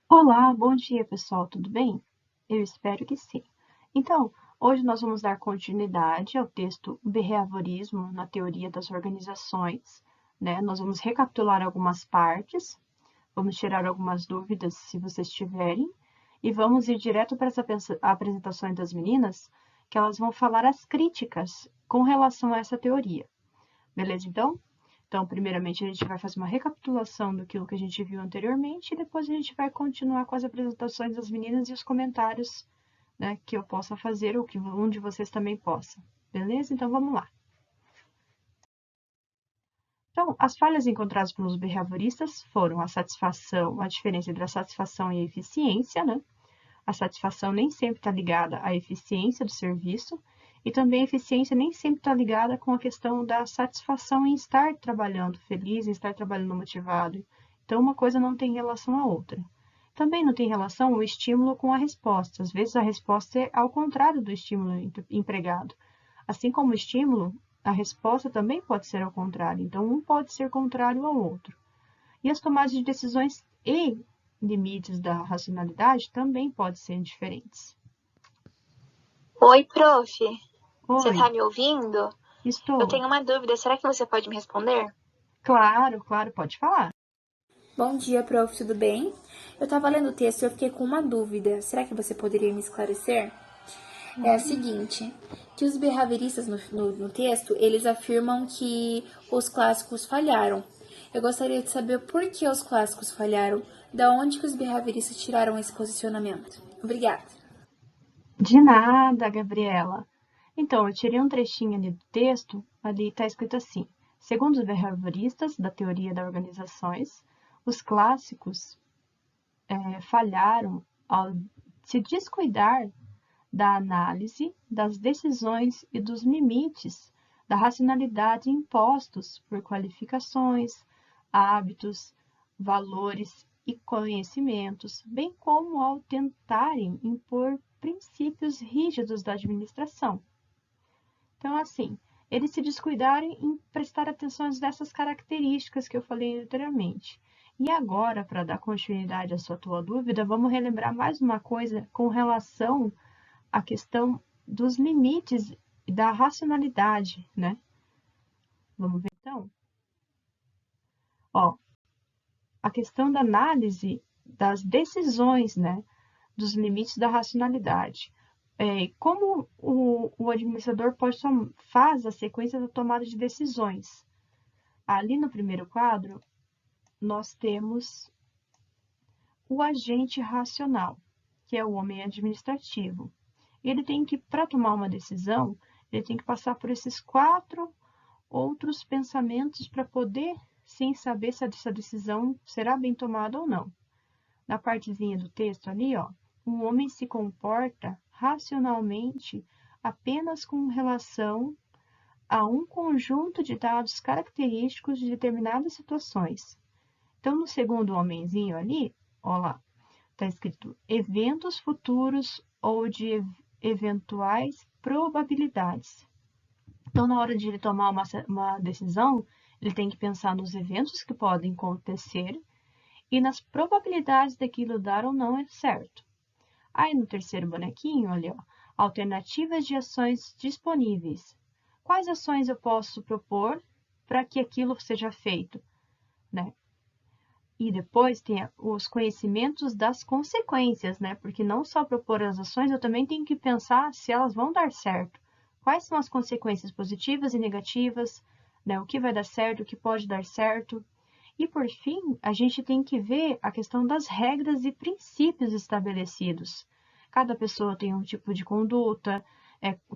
Olá, bom dia pessoal, tudo bem? Eu espero que sim. Então, hoje nós vamos dar continuidade ao texto Behaviorismo na Teoria das Organizações, né? Nós vamos recapitular algumas partes, vamos tirar algumas dúvidas se vocês tiverem, e vamos ir direto para as apresentações das meninas, que elas vão falar as críticas com relação a essa teoria. Beleza, então? Então, primeiramente, a gente vai fazer uma recapitulação do que a gente viu anteriormente e depois a gente vai continuar com as apresentações das meninas e os comentários, né, que eu possa fazer ou que um de vocês também possa. Beleza? Então, vamos lá. Então, as falhas encontradas pelos behavioristas foram a satisfação, a diferença entre a satisfação e a eficiência, né? A satisfação nem sempre está ligada à eficiência do serviço e também a eficiência nem sempre está ligada com a questão da satisfação em estar trabalhando feliz, em estar trabalhando motivado. Então, uma coisa não tem relação à outra. Também não tem relação o estímulo com a resposta. Às vezes, a resposta é ao contrário do estímulo empregado. Assim como o estímulo, a resposta também pode ser ao contrário. Então, um pode ser contrário ao outro. E as tomadas de decisões e limites da racionalidade também podem ser diferentes. Oi, prof. Você Oi, tá me ouvindo? Eu estou. tenho uma dúvida, será que você pode me responder? Claro, claro, pode falar. Bom dia, prof, tudo bem? Eu estava lendo o texto e eu fiquei com uma dúvida. Será que você poderia me esclarecer? É a Claro. seguinte, que os behavioristas no texto, eles afirmam que os clássicos falharam. Eu gostaria de saber por que os clássicos falharam, da onde que os behavioristas tiraram esse posicionamento. Obrigada. De nada, Gabriela. Então, eu tirei um trechinho ali do texto, ali está escrito assim: segundo os behavioristas da teoria das organizações, os clássicos falharam ao se descuidar da análise, das decisões e dos limites da racionalidade impostos por qualificações, hábitos, valores e conhecimentos, bem como ao tentarem impor princípios rígidos da administração. Então, assim, eles se descuidarem em prestar atenção dessas características que eu falei anteriormente. E agora, para dar continuidade à sua tua dúvida, vamos relembrar mais uma coisa com relação a questão dos limites da racionalidade, né? Vamos ver então? Ó, a questão da análise das decisões, né? Dos limites da racionalidade. Como o administrador faz a sequência da tomada de decisões. Ali no primeiro quadro, nós temos o agente racional, que é o homem administrativo. Ele tem que, para tomar uma decisão, ele tem que passar por esses 4 outros pensamentos para poder, sim, saber se essa decisão será bem tomada ou não. Na partezinha do texto ali, ó, um homem se comporta racionalmente apenas com relação a um conjunto de dados característicos de determinadas situações. Então, no segundo homenzinho ali, ó lá, está escrito eventos futuros ou de eventuais probabilidades. Então, na hora de ele tomar uma decisão, ele tem que pensar nos eventos que podem acontecer e nas probabilidades daquilo dar ou não certo. Aí no terceiro bonequinho, olha, ó, alternativas de ações disponíveis. Quais ações eu posso propor para que aquilo seja feito, né? E depois tem os conhecimentos das consequências, né? Porque não só propor as ações, eu também tenho que pensar se elas vão dar certo. Quais são as consequências positivas e negativas, né? O que vai dar certo, o que pode dar certo. E por fim, a gente tem que ver a questão das regras e princípios estabelecidos. Cada pessoa tem um tipo de conduta,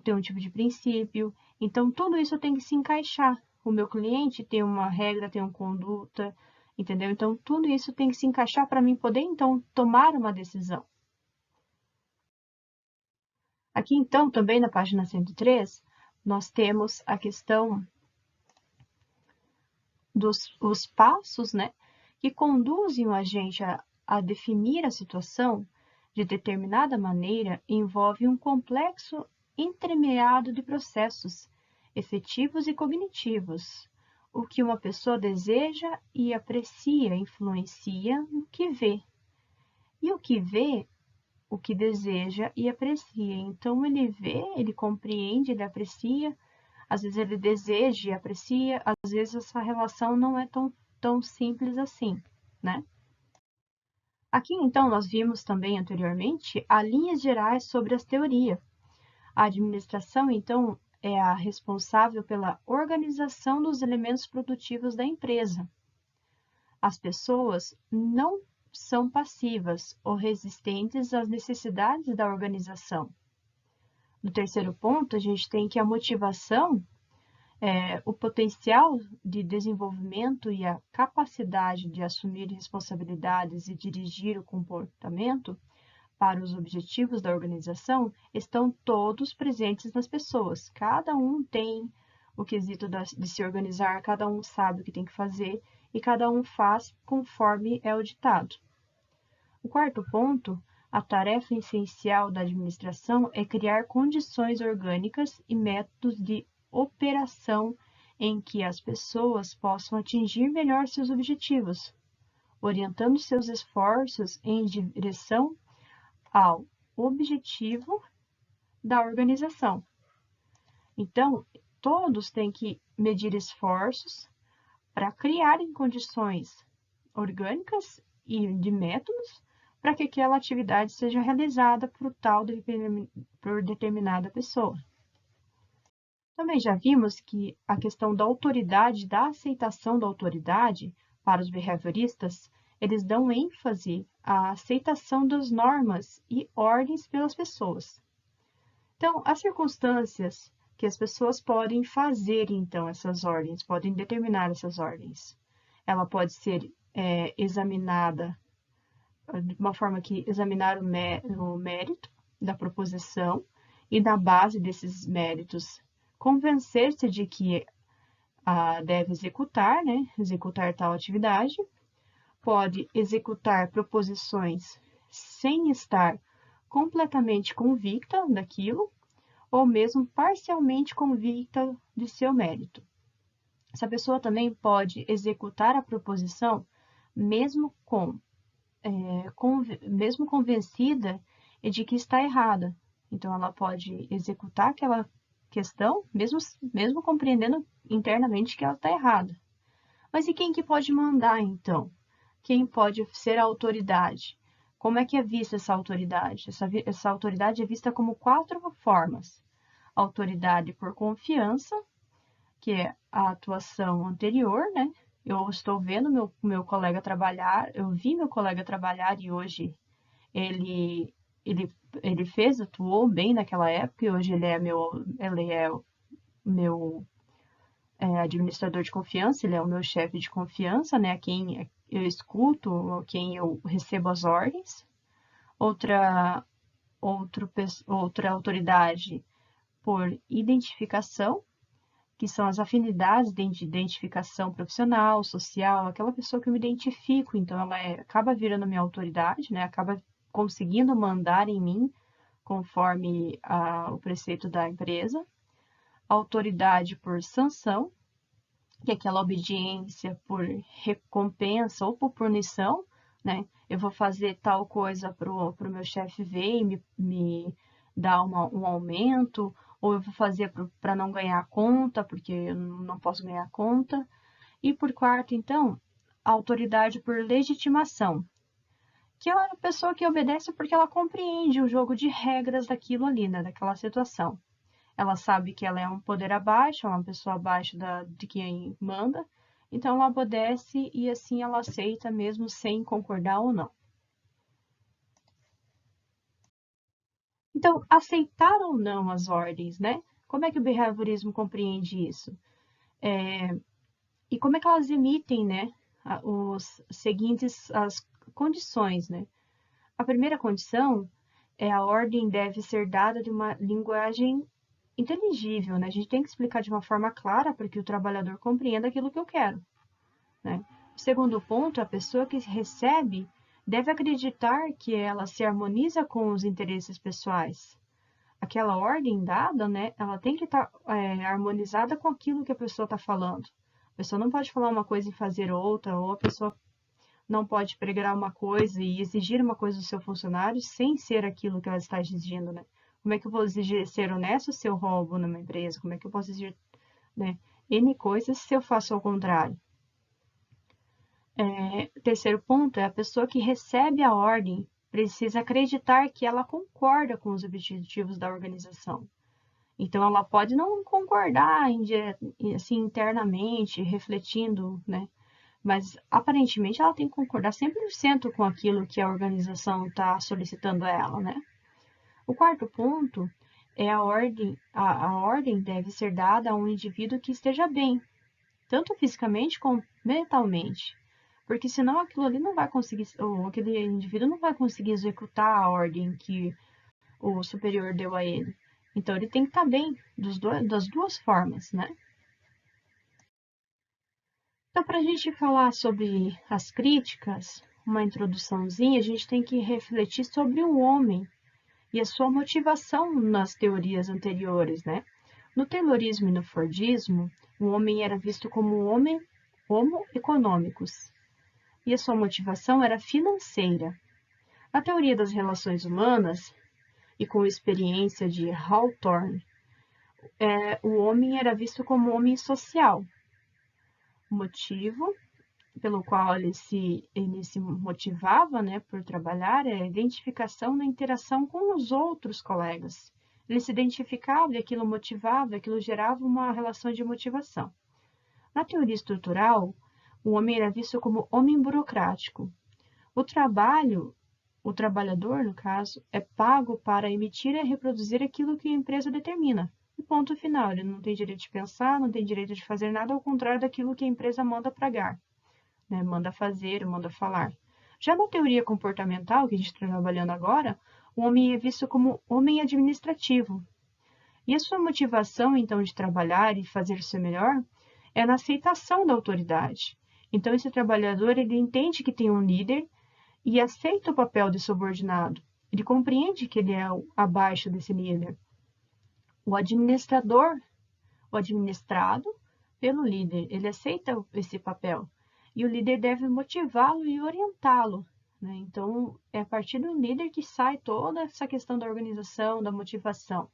tem um tipo de princípio, então tudo isso tem que se encaixar. O meu cliente tem uma regra, tem uma conduta, entendeu? Então tudo isso tem que se encaixar para mim poder então tomar uma decisão. Aqui então, também na página 103, nós temos a questão dos os passos, né, que conduzem a gente a definir a situação de determinada maneira envolve um complexo entremeado de processos efetivos e cognitivos. O que uma pessoa deseja e aprecia influencia no que vê E o que vê, o que deseja e aprecia. Então, ele vê, ele compreende, ele aprecia, às vezes ele deseja e aprecia, às vezes essa relação não é tão simples assim, né? Aqui, então, nós vimos também anteriormente as linhas gerais sobre as teorias. A administração, então, é a responsável pela organização dos elementos produtivos da empresa. As pessoas não são passivas ou resistentes às necessidades da organização. No terceiro ponto, a gente tem que a motivação, o potencial de desenvolvimento e a capacidade de assumir responsabilidades e dirigir o comportamento para os objetivos da organização estão todos presentes nas pessoas. Cada um tem o quesito de se organizar, cada um sabe o que tem que fazer e cada um faz conforme é o ditado. O quarto ponto, a tarefa essencial da administração é criar condições orgânicas e métodos de operação em que as pessoas possam atingir melhor seus objetivos, orientando seus esforços em direção ao objetivo da organização. Então, todos têm que medir esforços para criarem condições orgânicas e de métodos para que aquela atividade seja realizada por determinada pessoa. Também já vimos que a questão da autoridade, da aceitação da autoridade para os behavioristas, eles dão ênfase à aceitação das normas e ordens pelas pessoas. Então, as circunstâncias que as pessoas podem fazer, então, essas ordens, podem determinar essas ordens. Ela pode ser examinada de uma forma que examinar o mérito da proposição e, na base desses méritos, convencer-se de que deve executar, né? Executar tal atividade. Pode executar proposições sem estar completamente convicta daquilo, ou mesmo parcialmente convicta de seu mérito. Essa pessoa também pode executar a proposição mesmo mesmo convencida de que está errada. Então, ela pode executar aquela questão, mesmo compreendendo internamente que ela está errada. Mas e quem que pode mandar, então? Quem pode ser a autoridade? Como é que é vista essa autoridade? Essa autoridade é vista como 4 formas. Autoridade por confiança, que é a atuação anterior, né? Eu estou vendo meu colega trabalhar, eu vi meu colega trabalhar e hoje ele atuou bem naquela época e hoje ele é meu administrador de confiança, ele é o meu chefe de confiança, né? A quem eu escuto, a quem eu recebo as ordens. Outra autoridade por identificação, que são as afinidades de identificação profissional, social, aquela pessoa que eu me identifico, então ela acaba virando minha autoridade, né? Acaba conseguindo mandar em mim conforme o preceito da empresa. Autoridade por sanção, que é aquela obediência por recompensa ou por punição, né? Eu vou fazer tal coisa para o meu chefe ver e me dar um aumento, ou eu vou fazer para não ganhar conta, porque eu não posso ganhar conta. E por quarto, então, a autoridade por legitimação, que é a pessoa que obedece porque ela compreende o jogo de regras daquilo ali, né, daquela situação. Ela sabe que ela é um poder abaixo, é uma pessoa abaixo de quem manda, então ela obedece e assim ela aceita mesmo sem concordar ou não. Então, aceitar ou não as ordens, né? Como é que o behaviorismo compreende isso? E como é que elas emitem, né, as condições, né? A primeira condição é a ordem deve ser dada de uma linguagem inteligível, né? A gente tem que explicar de uma forma clara para que o trabalhador compreenda aquilo que eu quero, né? O segundo ponto, a pessoa que recebe deve acreditar que ela se harmoniza com os interesses pessoais. Aquela ordem dada, né, ela tem que estar harmonizada com aquilo que a pessoa está falando. A pessoa não pode falar uma coisa e fazer outra, ou a pessoa não pode pregar uma coisa e exigir uma coisa do seu funcionário sem ser aquilo que ela está exigindo, né? Como é que eu vou exigir ser honesto se eu roubo numa empresa? Como é que eu posso exigir, né, N coisas se eu faço ao contrário? Terceiro ponto é a pessoa que recebe a ordem precisa acreditar que ela concorda com os objetivos da organização. Então, ela pode não concordar assim, internamente, refletindo, né? Mas, aparentemente, ela tem que concordar 100% com aquilo que a organização está solicitando a ela, né? O quarto ponto é a ordem. A ordem deve ser dada a um indivíduo que esteja bem, tanto fisicamente como mentalmente. Porque senão aquilo ali não vai conseguir, ou aquele indivíduo não vai conseguir executar a ordem que o superior deu a ele. Então ele tem que estar bem das duas formas, né? Então, para a gente falar sobre as críticas, uma introduçãozinha, a gente tem que refletir sobre o homem e a sua motivação nas teorias anteriores, né? No Taylorismo e no Fordismo, o homem era visto como homo econômicos, e a sua motivação era financeira. Na teoria das relações humanas, e com a experiência de Hawthorne, o homem era visto como homem social. O motivo pelo qual ele se motivava, né, por trabalhar é a identificação na interação com os outros colegas. Ele se identificava e aquilo motivava, aquilo gerava uma relação de motivação. Na teoria estrutural, o homem era visto como homem burocrático. O trabalhador, no caso, é pago para emitir e reproduzir aquilo que a empresa determina. E ponto final, ele não tem direito de pensar, não tem direito de fazer nada ao contrário daquilo que a empresa manda pagar, né? Manda fazer, manda falar. Já na teoria comportamental, que a gente está trabalhando agora, o homem é visto como homem administrativo. E a sua motivação, então, de trabalhar e fazer o seu melhor é na aceitação da autoridade. Então, esse trabalhador, ele entende que tem um líder e aceita o papel de subordinado. Ele compreende que ele é abaixo desse líder. O administrado pelo líder, ele aceita esse papel. E o líder deve motivá-lo e orientá-lo, né? Então, é a partir do líder que sai toda essa questão da organização, da motivação.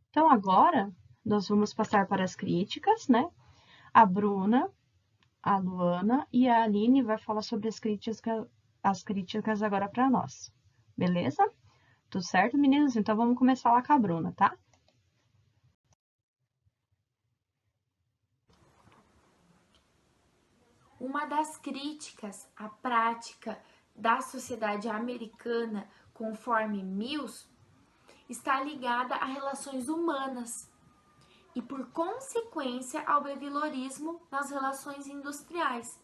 Então, agora, nós vamos passar para as críticas, né? A Bruna, a Luana e a Aline vai falar sobre as críticas agora para nós. Beleza? Tudo certo, meninas? Então vamos começar lá com a Bruna, tá? Uma das críticas à prática da sociedade americana, conforme Mills, está ligada a relações humanas e, por consequência, ao behaviorismo nas relações industriais,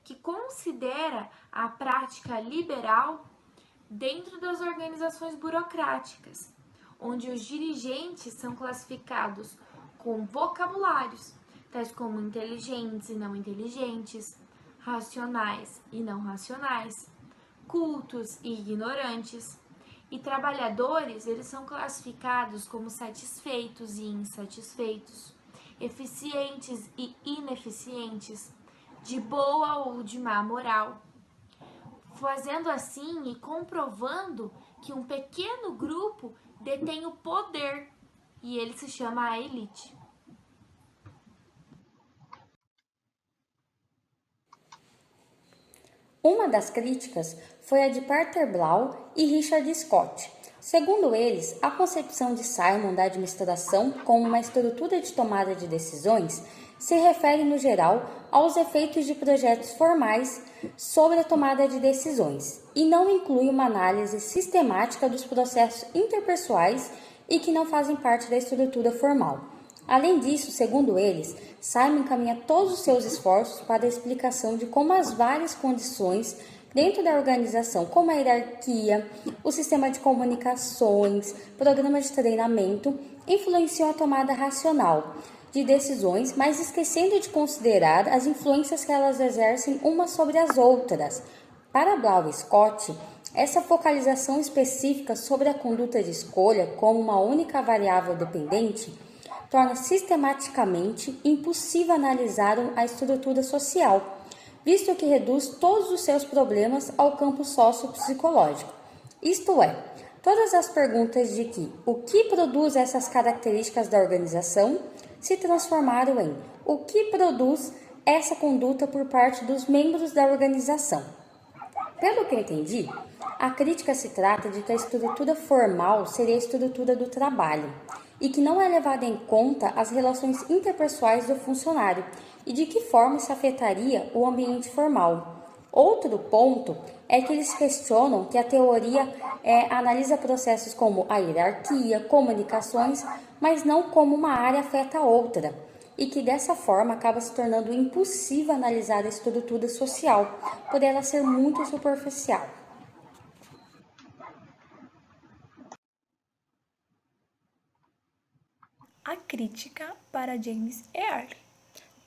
que considera a prática liberal dentro das organizações burocráticas, onde os dirigentes são classificados com vocabulários, tais como inteligentes e não inteligentes, racionais e não racionais, cultos e ignorantes. E trabalhadores, eles são classificados como satisfeitos e insatisfeitos, eficientes e ineficientes, de boa ou de má moral, fazendo assim e comprovando que um pequeno grupo detém o poder e ele se chama a elite. Uma das críticas foi a de Peter Blau e Richard Scott. Segundo eles, a concepção de Simon da administração como uma estrutura de tomada de decisões se refere, no geral, aos efeitos de projetos formais sobre a tomada de decisões e não inclui uma análise sistemática dos processos interpessoais e que não fazem parte da estrutura formal. Além disso, segundo eles, Simon encaminha todos os seus esforços para a explicação de como as várias condições dentro da organização, como a hierarquia, o sistema de comunicações, programa de treinamento, influenciam a tomada racional de decisões, mas esquecendo de considerar as influências que elas exercem umas sobre as outras. Para Blau e Scott, essa focalização específica sobre a conduta de escolha como uma única variável dependente torna sistematicamente impossível analisar a estrutura social, visto que reduz todos os seus problemas ao campo sociopsicológico. Isto é, todas as perguntas de o que produz essas características da organização se transformaram em o que produz essa conduta por parte dos membros da organização. Pelo que entendi, a crítica se trata de que a estrutura formal seria a estrutura do trabalho e que não é levada em conta as relações interpessoais do funcionário e de que forma isso afetaria o ambiente formal. Outro ponto é que eles questionam que a teoria analisa processos como a hierarquia, comunicações, mas não como uma área afeta a outra, e que dessa forma acaba se tornando impossível analisar a estrutura social, por ela ser muito superficial. A crítica para James E. Early.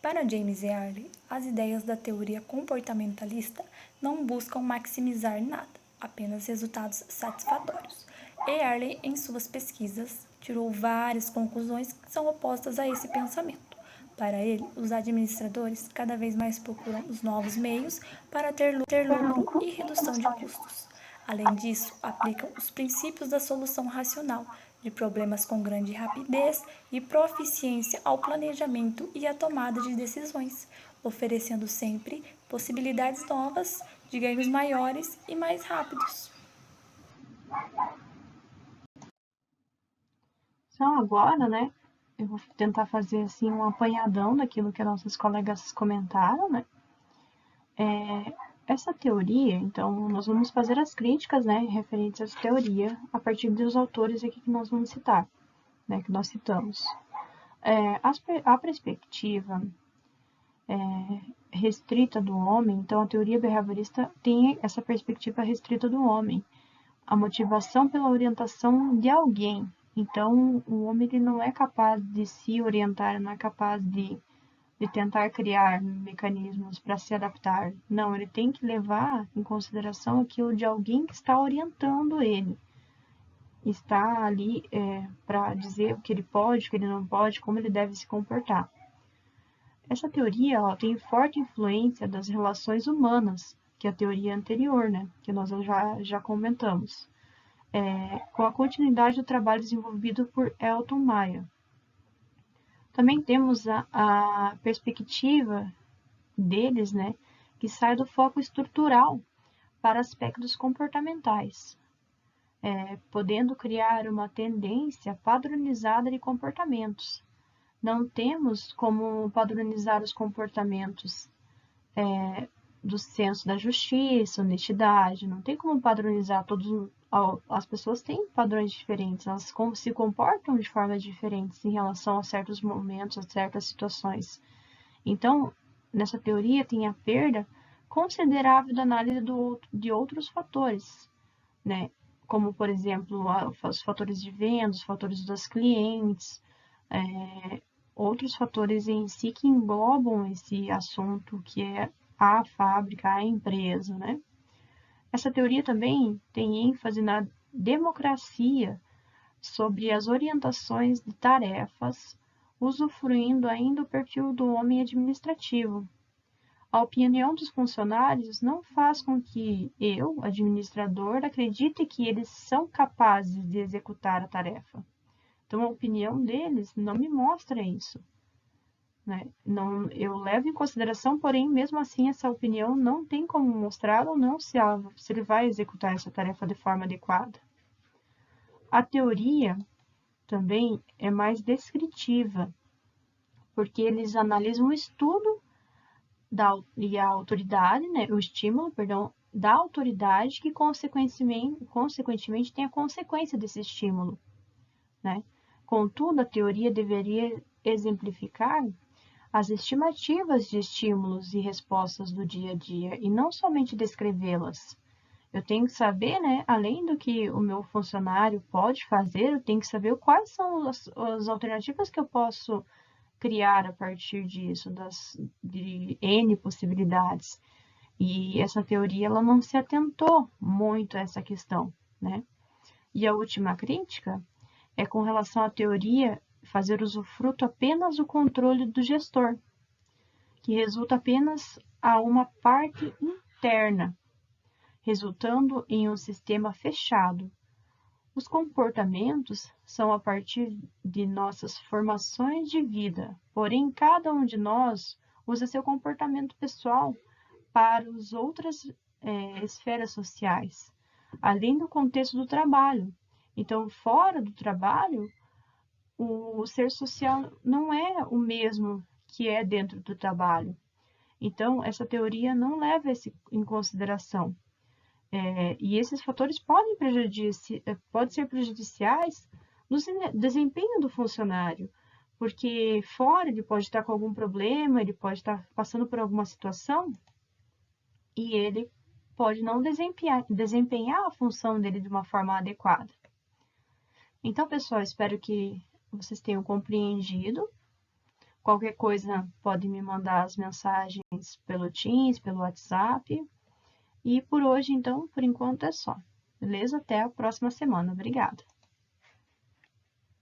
Para James E. Early, as ideias da teoria comportamentalista não buscam maximizar nada, apenas resultados satisfatórios. E. Early, em suas pesquisas, tirou várias conclusões que são opostas a esse pensamento. Para ele, os administradores cada vez mais procuram os novos meios para ter lucro e redução de custos. Além disso, aplicam os princípios da solução racional de problemas com grande rapidez e proficiência ao planejamento e à tomada de decisões, oferecendo sempre possibilidades novas de ganhos maiores e mais rápidos. Então, agora, né, eu vou tentar fazer assim um apanhadão daquilo que nossos colegas comentaram, né? Essa teoria, então, nós vamos fazer as críticas, né, referentes a essa teoria, a partir dos autores aqui que nós vamos citar, né, que nós citamos. A perspectiva restrita do homem, então a teoria behaviorista tem essa perspectiva restrita do homem, a motivação pela orientação de alguém. Então, o homem ele não é capaz de se orientar, não é capaz de tentar criar mecanismos para se adaptar. Não, ele tem que levar em consideração aquilo de alguém que está orientando ele. Está ali para dizer o que ele pode, o que ele não pode, como ele deve se comportar. Essa teoria tem forte influência das relações humanas, que é a teoria anterior, né, que nós já comentamos, com a continuidade do trabalho desenvolvido por Elton Maia. Também temos a perspectiva deles, né, que sai do foco estrutural para aspectos comportamentais, podendo criar uma tendência padronizada de comportamentos. Não temos como padronizar os comportamentos do senso da justiça, honestidade, não tem como padronizar todos. As pessoas têm padrões diferentes, elas se comportam de formas diferentes em relação a certos momentos, a certas situações. Então, nessa teoria tem a perda considerável da análise de outros fatores, né? Como, por exemplo, os fatores de venda, os fatores dos clientes, outros fatores em si que englobam esse assunto que é a fábrica, a empresa, né? Essa teoria também tem ênfase na democracia sobre as orientações de tarefas, usufruindo ainda do perfil do homem administrativo. A opinião dos funcionários não faz com que eu, administrador, acredite que eles são capazes de executar a tarefa. Então, a opinião deles não me mostra isso. Né? Não, eu levo em consideração, porém, mesmo assim, essa opinião não tem como mostrar ou não se ele vai executar essa tarefa de forma adequada. A teoria também é mais descritiva, porque eles analisam o estudo e a autoridade, né, o estímulo, perdão, da autoridade que, consequentemente tem a consequência desse estímulo. Né? Contudo, a teoria deveria exemplificar as estimativas de estímulos e respostas do dia a dia, e não somente descrevê-las. Eu tenho que saber, né, além do que o meu funcionário pode fazer, eu tenho que saber quais são as alternativas que eu posso criar a partir disso, de N possibilidades. E essa teoria ela não se atentou muito a essa questão, né? E a última crítica é com relação à teoria fazer usufruto apenas do controle do gestor, que resulta apenas a uma parte interna, resultando em um sistema fechado. Os comportamentos são a partir de nossas formações de vida, porém cada um de nós usa seu comportamento pessoal para as outras esferas sociais, além do contexto do trabalho. Então, fora do trabalho, o ser social não é o mesmo que é dentro do trabalho. Então, essa teoria não leva isso em consideração. E esses fatores podem ser prejudiciais no desempenho do funcionário, porque fora ele pode estar com algum problema, ele pode estar passando por alguma situação e ele pode não desempenhar a função dele de uma forma adequada. Então, pessoal, espero que vocês tenham compreendido. Qualquer coisa, pode me mandar as mensagens pelo Teams, pelo WhatsApp. E por hoje, então, por enquanto é só. Beleza? Até a próxima semana. Obrigada.